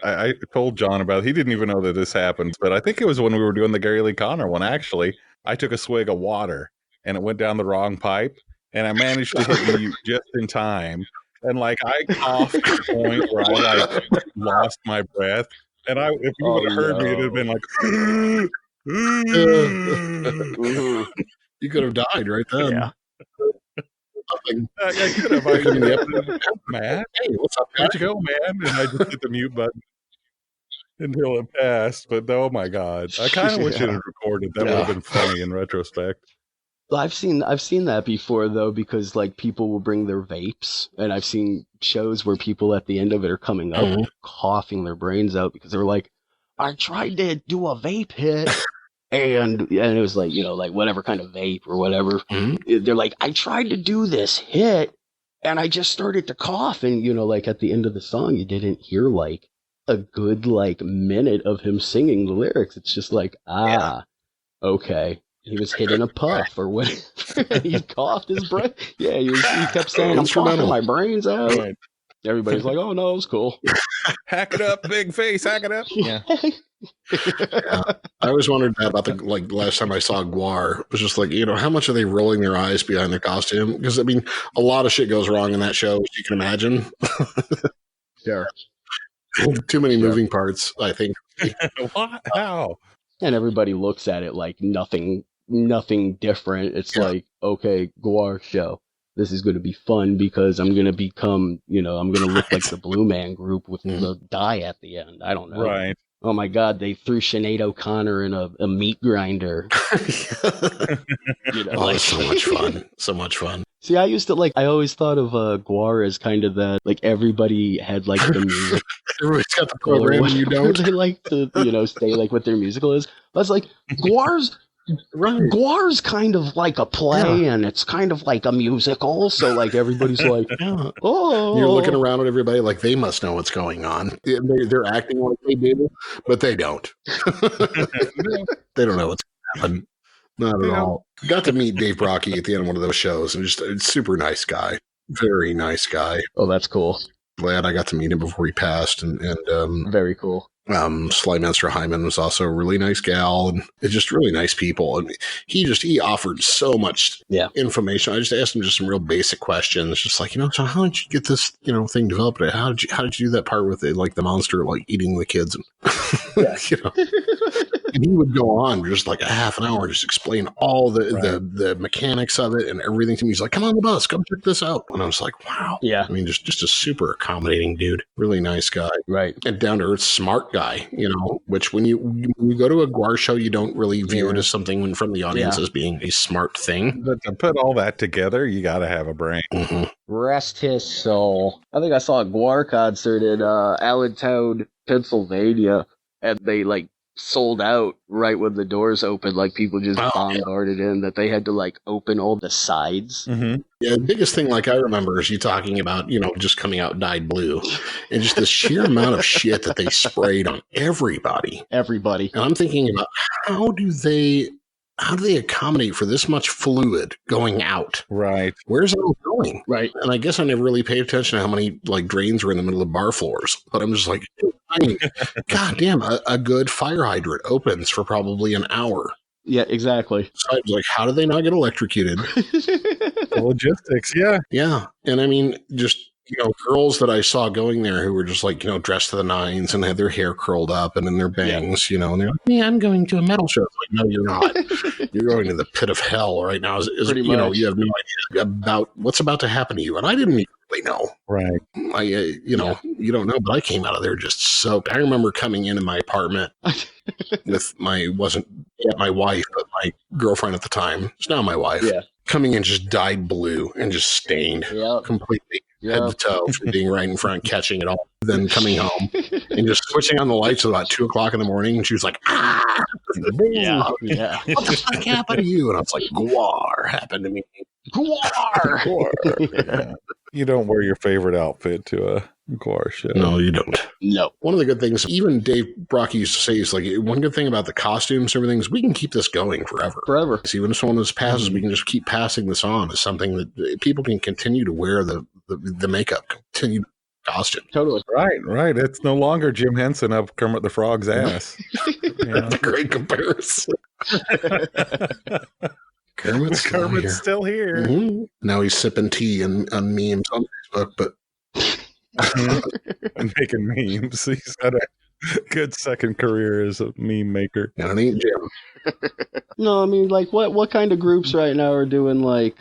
I told John about it. He didn't even know that this happened, but I think it was when we were doing the Gary Lee Conner one, actually. I took a swig of water, and it went down the wrong pipe, and I managed to hit mute just in time. And, like, I coughed to the point where I, like, lost my breath. And if you would have heard me, it would have been like... You could have died right then. Yeah. I could have. Matt, hey, what's up, where'd you go, man? And I just hit the mute button until it passed. But oh my god, I kind of wish it had recorded. That would have been funny in retrospect. Well, I've seen that before though, because like people will bring their vapes, and I've seen shows where people at the end of it are coming up coughing their brains out because they're like, I tried to do a vape hit. And it was like, like whatever kind of vape or whatever. Mm-hmm. They're like, I tried to do this hit and I just started to cough. And, like at the end of the song, you didn't hear like a good like minute of him singing the lyrics. It's just like, okay. He was hitting a puff or whatever. He coughed his breath. Yeah, he kept saying, I'm coughing my brains out. Right. Everybody's like, oh no, it was cool. Hack it up, big face, hack it up. Yeah. I always wondered that about the last time I saw Guar. It was just like, how much are they rolling their eyes behind their costume? Because I mean, a lot of shit goes wrong in that show, as you can imagine. Sure. Too many moving parts, I think. What? How? And everybody looks at it like nothing different. It's like, okay, Guar show. This is going to be fun because I'm going to become, I'm going to look like the Blue Man Group with the dye at the end. I don't know. Right. Oh my God, they threw Sinead O'Connor in a meat grinder. So much fun. So much fun. See, I always thought of Guar as kind of that, like everybody had like the music. Everybody's got the program and you don't. They like to, stay like what their musical is. I was like, Guar's kind of like a play and it's kind of like a musical. So like everybody's like, oh. You're looking around at everybody like they must know what's going on. They're acting like they do, but they don't. They don't know what's happening. Not at all. Got to meet Dave Brocky at the end of one of those shows and just a super nice guy. Very nice guy. Oh, that's cool. Glad I got to meet him before he passed and very cool. Slymaster Hyman was also a really nice gal, and it's just really nice people. And he offered so much information. I just asked him just some real basic questions, just like, so how did you get this, thing developed? How did you do that part with it, like the monster, like eating the kids? And he would go on for just like a half an hour, just explain all the mechanics of it and everything to me. He's like, come on the bus, come check this out. And I was like, wow. Yeah. I mean, just a super accommodating dude. Really nice guy. Right. And down to earth, smart guy, which when you go to a Guar show, you don't really view it as something from the audience as being a smart thing. But to put all that together, you got to have a brain. Mm-hmm. Rest his soul. I think I saw a Guar concert in Allentown, Pennsylvania, and they like sold out right when the doors opened. Like people just bombarded in that they had to like open all the sides. Mm-hmm. Yeah, the biggest thing like I remember is you talking about, just coming out dyed blue and just the sheer amount of shit that they sprayed on everybody. Everybody. And I'm thinking about how do they accommodate for this much fluid going out? Right. Where's it all going? Right. And I guess I never really paid attention to how many like drains were in the middle of bar floors. But I'm just like, God damn, a good fire hydrant opens for probably an hour. Yeah, exactly. So I was like, how do they not get electrocuted? Logistics, yeah. Yeah. And I mean, just, girls that I saw going there who were just like, dressed to the nines and had their hair curled up and in their bangs, and they're like, yeah, I'm going to a metal show. It's like, no, you're not. You're going to the pit of hell right now. You have no idea about what's about to happen to you. And I didn't even really know. Right. You don't know, but I came out of there just soaked. I remember coming into my apartment with wasn't yet my wife, but my girlfriend at the time. It's now my wife. Yeah. Coming in just dyed blue and just stained completely head to toe from being right in front, catching it all. Then coming home and just switching on the lights at about 2:00 in the morning. And she was like, what the fuck happened to you? And I was like, Guar happened to me. Guar. You don't wear your favorite outfit to Of course. Yeah. No, you don't. No. One of the good things, even Dave Brocky used to say, is like, one good thing about the costumes and everything is we can keep this going forever. Forever. So even if someone else passes, we can just keep passing this on as something that people can continue to wear the makeup, continue costume. Totally. Right. It's no longer Jim Henson of Kermit the Frog's ass. That's a great comparison. Kermit's still here. Mm-hmm. Now he's sipping tea on memes on Facebook, but and making memes. He's got a good second career as a meme maker. And it ain't Jim. No, I mean, like, what kind of groups right now are doing, like,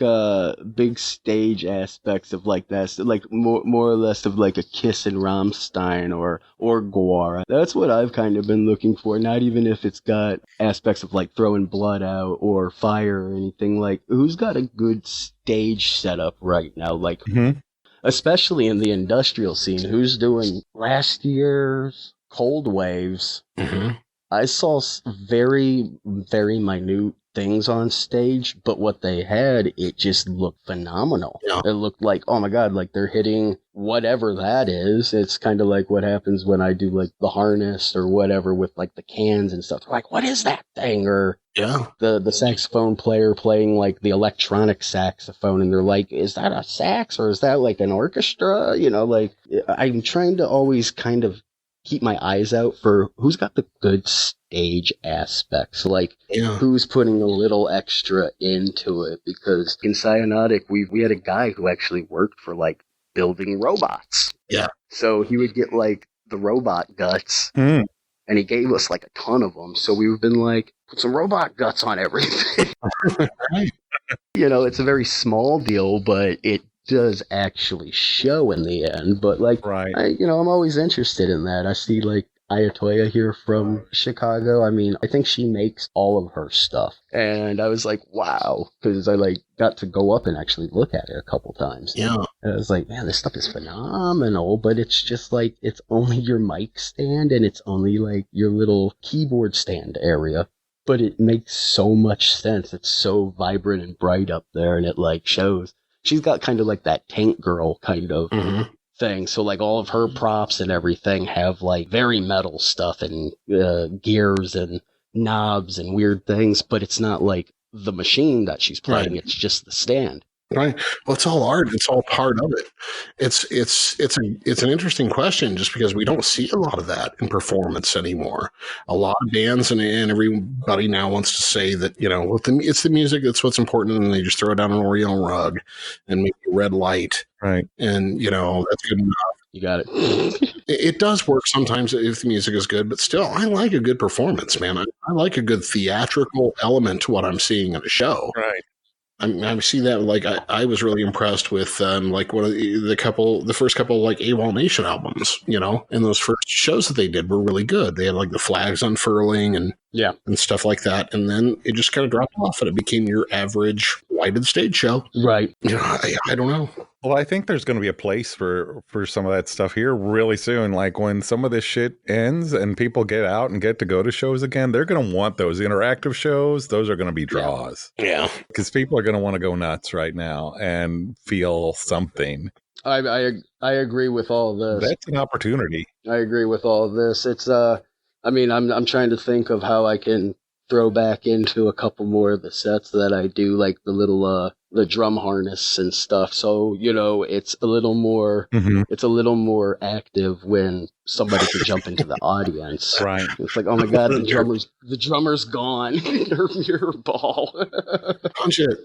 big stage aspects of, like, that? Like, more or less of, like, a Kiss and Rammstein or Guar. That's what I've kind of been looking for, not even if it's got aspects of, like, throwing blood out or fire or anything. Like, who's got a good stage setup right now? Like, especially in the industrial scene, who's doing last year's Cold Waves? I saw very, very minute things on stage, but what they had, it just looked phenomenal. Yeah. It looked like, oh my God, like they're hitting whatever that is. It's kind of like what happens when I do like the harness or whatever with like the cans and stuff. They're like, what is that thing? Or the saxophone player playing like the electronic saxophone, and they're like, is that a sax or is that like an orchestra? You know, like I'm trying to always kind of keep my eyes out for who's got the good stage aspects, like who's putting a little extra into it. Because in Cyanotic, we had a guy who actually worked for like building robots. Yeah. So he would get like the robot guts, and he gave us like a ton of them. So we've been like, put some robot guts on everything. Right. You know, it's a very small deal, but it does actually show in the end. But like, I'm always interested in that. I see like Ayatoya here from Chicago. I mean, I think she makes all of her stuff, and I was like, wow, because I like got to go up and actually look at it a couple times. Yeah, and I was like, man, this stuff is phenomenal. But it's just like, it's only your mic stand and it's only like your little keyboard stand area. But it makes so much sense. It's so vibrant and bright up there, and it like shows. She's got kind of like that tank girl kind of thing. So like all of her props and everything have like very metal stuff and gears and knobs and weird things, but it's not like the machine that she's playing. It's just the stand. Right. Well, it's all art. It's all part of it. It's an interesting question, just because we don't see a lot of that in performance anymore. A lot of bands and everybody now wants to say that, you know, it's the music that's what's important, and they just throw it down an Oreo rug and make a red light. Right. And, you know, that's good enough. You got it. It does work sometimes if the music is good, but still, I like a good performance, man. I like a good theatrical element to what I'm seeing in a show. Right. I see that. Like I was really impressed with like one of the first couple like AWOL Nation albums, you know, and those first shows that they did were really good. They had like the flags unfurling and stuff like that, and then it just kind of dropped off, and it became your average lighted stage show. Right. You know, I don't know. Well, I think there's going to be a place for some of that stuff here really soon. Like when some of this shit ends and people get out and get to go to shows again, they're going to want those interactive shows. Those are going to be draws. Yeah. Because people are going to want to go nuts right now and feel something. I agree with all this. That's an opportunity. I agree with all this. It's I mean, I'm trying to think of how I can throw back into a couple more of the sets that I do, like the little the drum harness and stuff. So, you know, it's a little more active when somebody can jump into the audience. Right. It's like, oh my God, the drummer's gone. Your ball. Punch it.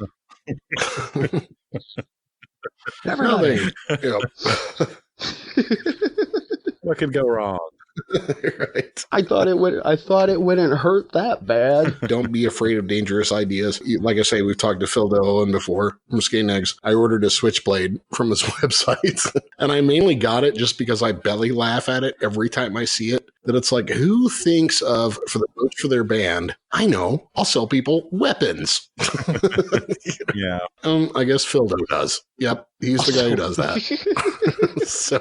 Everybody. What could go wrong? Right. I thought it wouldn't hurt that bad. Don't be afraid of dangerous ideas. Like I say, we've talked to Phil Dillon before from Skating Eggs. I ordered a switchblade from his website, and I mainly got it just because I belly laugh at it every time I see it. That it's like, who thinks of for their band? I know, I'll sell people weapons. Yeah. I guess Phil does. Yep, he's the guy who does that. So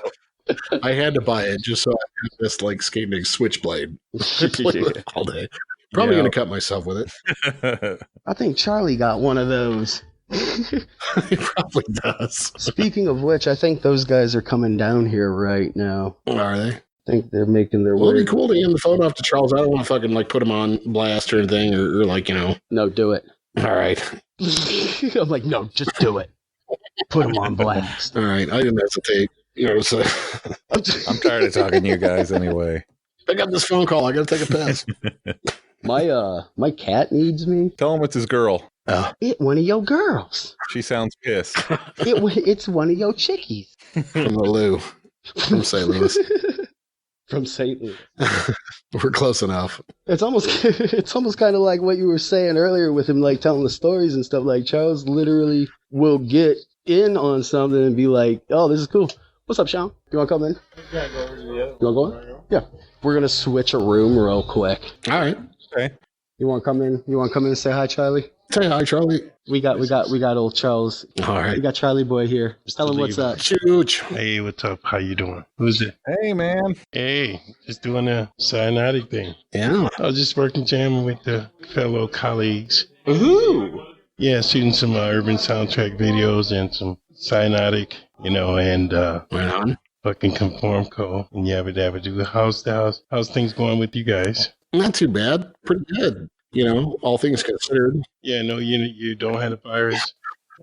I had to buy it just so I had this like skating switchblade. Play with it all day. Probably going to cut myself with it. I think Charlie got one of those. He probably does. Speaking of which, I think those guys are coming down here right now. Are they? I think they're making their Well, way. it'd be cool to hand the phone off to Charles. I don't want to fucking like put him on blast or anything, or like, you know. No, do it. All right. I'm like, no, just do it. Put them on blast. All right. I didn't hesitate. You know, so I'm tired of talking to you guys anyway. pick up this phone call. I got to take a piss. My cat needs me. Tell him it's his girl. It one of your girls. She sounds pissed. It's one of your chickies. From the Lou. From St. Louis. From St. Louis. We're close enough. It's almost kind of like what you were saying earlier with him, like telling the stories and stuff. Like Charles literally will get in on something and be like, "Oh, this is cool. What's up, Sean? You want to come in? You want to go in? Yeah. We're gonna switch a room real quick. All right. Okay. You want to come in? You want to come in and say hi, Charlie? Say hi, Charlie. We got old Charles. All We right. got Charlie boy here. Just tell him what's up. Chooch. Hey, what's up? How you doing? Who's it? Hey, man. Hey, just doing a cyanotic thing. Yeah. I was just working jamming with the fellow colleagues. Ooh. Yeah, shooting some urban soundtrack videos and some cyanotic, you know, and Right on. fucking conform co and yabba dabba do. How's things going with you guys? Not too bad. Pretty good. You know, all things considered. Yeah, no, you don't have the virus.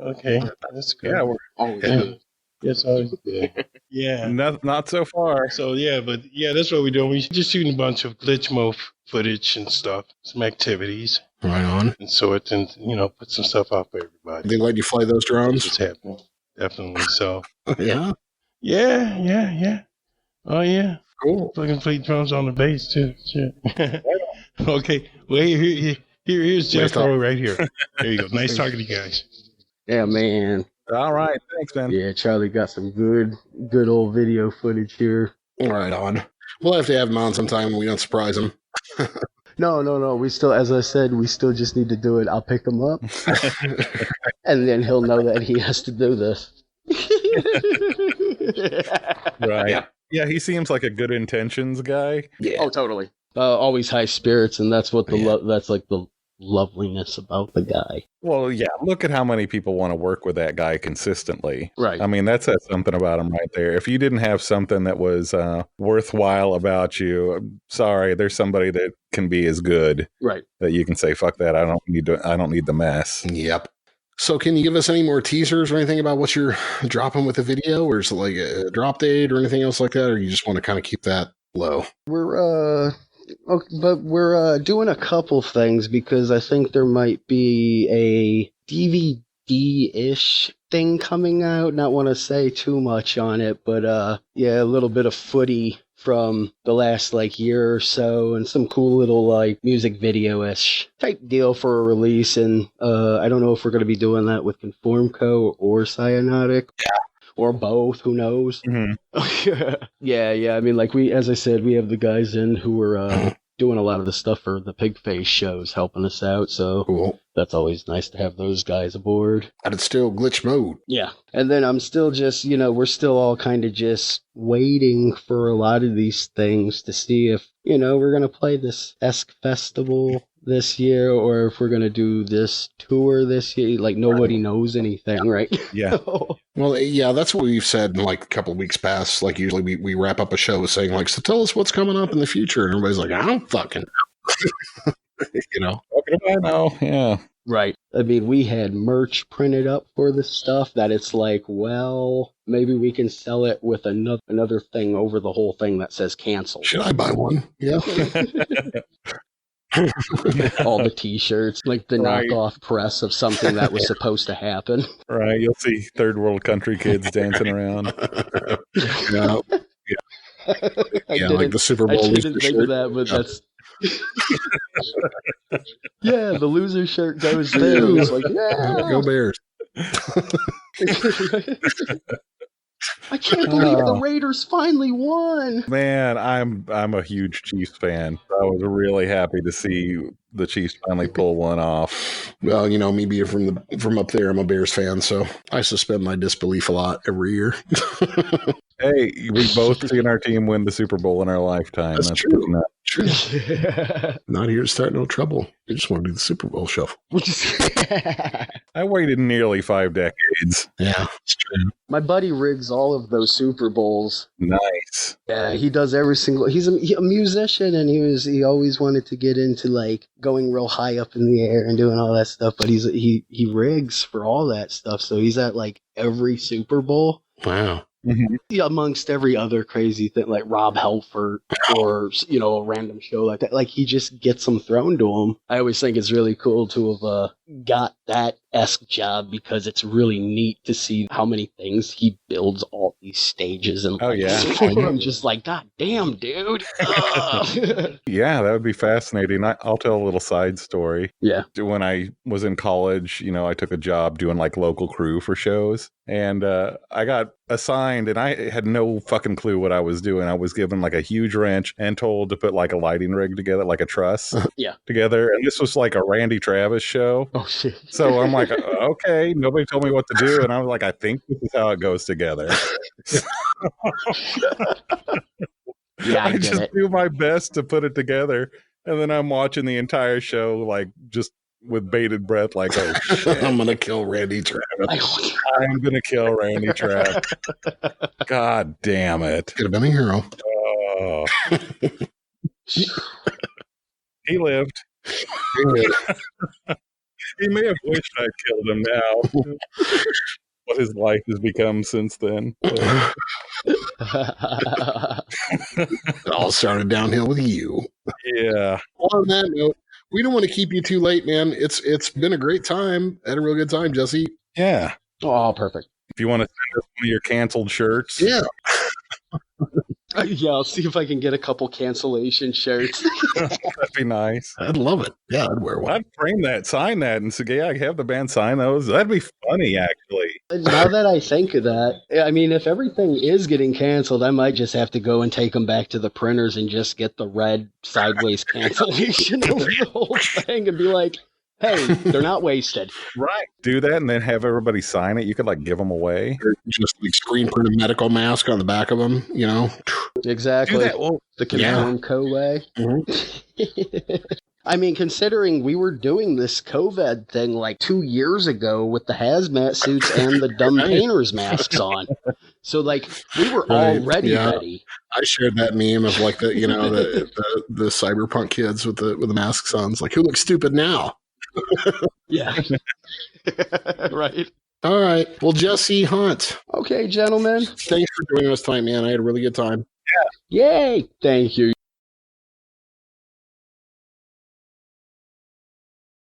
Okay, that's good. Yeah, we're Always Yeah. good. That's always good. Yeah. not so far. So yeah, but yeah, that's what we're doing. We're just shooting a bunch of glitch mo footage and stuff, some activities Right on. and sorts, and you know, put some stuff out for everybody. They let you fly those drones? It's happening, definitely. So Yeah. yeah. Oh yeah, Cool. fucking fleet drones on the base too. Shit. Okay, well here's Nice Jeffro right here. There you go. Nice talking to you guys. Yeah, man. All right. Thanks, man. Yeah, Charlie got some good old video footage here. Right on. We'll have to have him on sometime when we don't surprise him. No. We still, as I said, we still just need to do it. I'll pick him up, and then he'll know that he has to do this. Right. Yeah, he seems like a good intentions guy. Yeah. Oh, totally. Always high spirits, and that's what that's like the loveliness about the guy. Well, yeah, look at how many people want to work with that guy consistently. Right. I mean, that says something about him right there. If you didn't have something that was worthwhile about you, I'm sorry, there's somebody that can be as good Right. that you can say, fuck that, I don't need the mess. Yep. So can you give us any more teasers or anything about what you're dropping with the video, or is it like a drop date or anything else like that, or you just want to kind of keep that low? We're doing a couple things because I think there might be a DVD-ish thing coming out. Not want to say too much on it, but yeah, a little bit of footy from the last like year or so, and some cool little like music video-ish type deal for a release. And I don't know if we're going to be doing that with Conformco or Cyanotic. Or both, who knows? Mm-hmm. Yeah. I mean, like as I said, we have the guys in who are doing a lot of the stuff for the Pig Face shows, helping us out. So Cool. that's always nice to have those guys aboard. And it's still glitch mode. Yeah. And then I'm still just, we're still all kind of just waiting for a lot of these things to see if, we're going to play this Esk Festival this year, or if we're going to do this tour this year. Like, nobody knows anything, right? Yeah. Well, yeah, that's what we've said in like a couple of weeks past. Like usually we wrap up a show saying like, so tell us what's coming up in the future. And everybody's like, I don't fucking know. What do I know? Yeah. Right. I mean, we had merch printed up for this stuff that it's like, well, maybe we can sell it with another thing over the whole thing that says cancel. Should I buy one? Yeah. All the t-shirts, like the Right. knockoff press of something that was supposed to happen. Right. You'll see third world country kids dancing around. Yeah. Yeah, like the Super Bowl I didn't loser think shirt. of that, but that's... Yeah, the loser shirt goes there. It's like, yeah. Go Bears. I can't believe the Raiders finally won. Man, I'm a huge Chiefs fan. I was really happy to see the Chiefs finally pull one off. Well, me being from up there, I'm a Bears fan, so I suspend my disbelief a lot every year. Hey, we've both seen our team win the Super Bowl in our lifetime. That's true. good enough. True. Not here to start no trouble. I just want to do the Super Bowl shuffle. I waited nearly 5 decades. Yeah, it's true. My buddy rigs all of those Super Bowls. Nice. Yeah, he does every single. He's a musician, and he always wanted to get into like going real high up in the air and doing all that stuff. But he rigs for all that stuff, so he's at like every Super Bowl. Wow. Mm-hmm. Amongst every other crazy thing, like Rob Halford or a random show like that, like he just gets them thrown to him. I always think it's really cool to have got that esque job because it's really neat to see how many things he builds all these stages and. Oh yeah, I'm just like, God damn, dude. Yeah, that would be fascinating. I'll tell a little side story. Yeah. When I was in college, I took a job doing like local crew for shows, and I got assigned, and I had no fucking clue what I was doing. I was given like a huge wrench and told to put like a lighting rig together, like a truss together. And this was like a Randy Travis show. Oh shit. So I'm like, okay, nobody told me what to do. And I was like, I think this is how it goes together. Yeah, I just it. do my best to put it together. And then I'm watching the entire show, like just with bated breath, like, oh shit. I'm going to kill Randy Travis. I'm going to kill Randy Travis. God damn it. Could have been a hero. Oh. He lived. He may have wished I'd killed him now. What his life has become since then. It all started downhill with you. Yeah. On that note, we don't want to keep you too late, man. It's been a great time. Had a real good time, Jesse. Yeah. Oh, perfect. If you want to send us one of your canceled shirts. Yeah. Yeah, I'll see if I can get a couple cancellation shirts. That'd be nice. I'd love it. Yeah, I'd wear one. I'd frame that, sign that, and say, yeah, I have the band sign those. That'd be funny, actually. Now that I think of that, I mean, if everything is getting canceled, I might just have to go and take them back to the printers and just get the red sideways cancellation over the whole thing and be like, hey, they're not wasted. Right. Do that and then have everybody sign it. You could like give them away. Or just like screen print a medical mask on the back of them, Exactly. Do that. Well, the confirm co-way. Mm-hmm. I mean, considering we were doing this COVID thing like 2 years ago with the hazmat suits and the dumb painters masks on. So like we were already ready. I shared that meme of like the the cyberpunk kids with the masks on. It's like, who looks stupid now? Yeah. Right. All right. Well, Jesse Hunt. Okay, gentlemen. Thanks for joining us tonight, man. I had a really good time. Yeah. Yay. Thank you.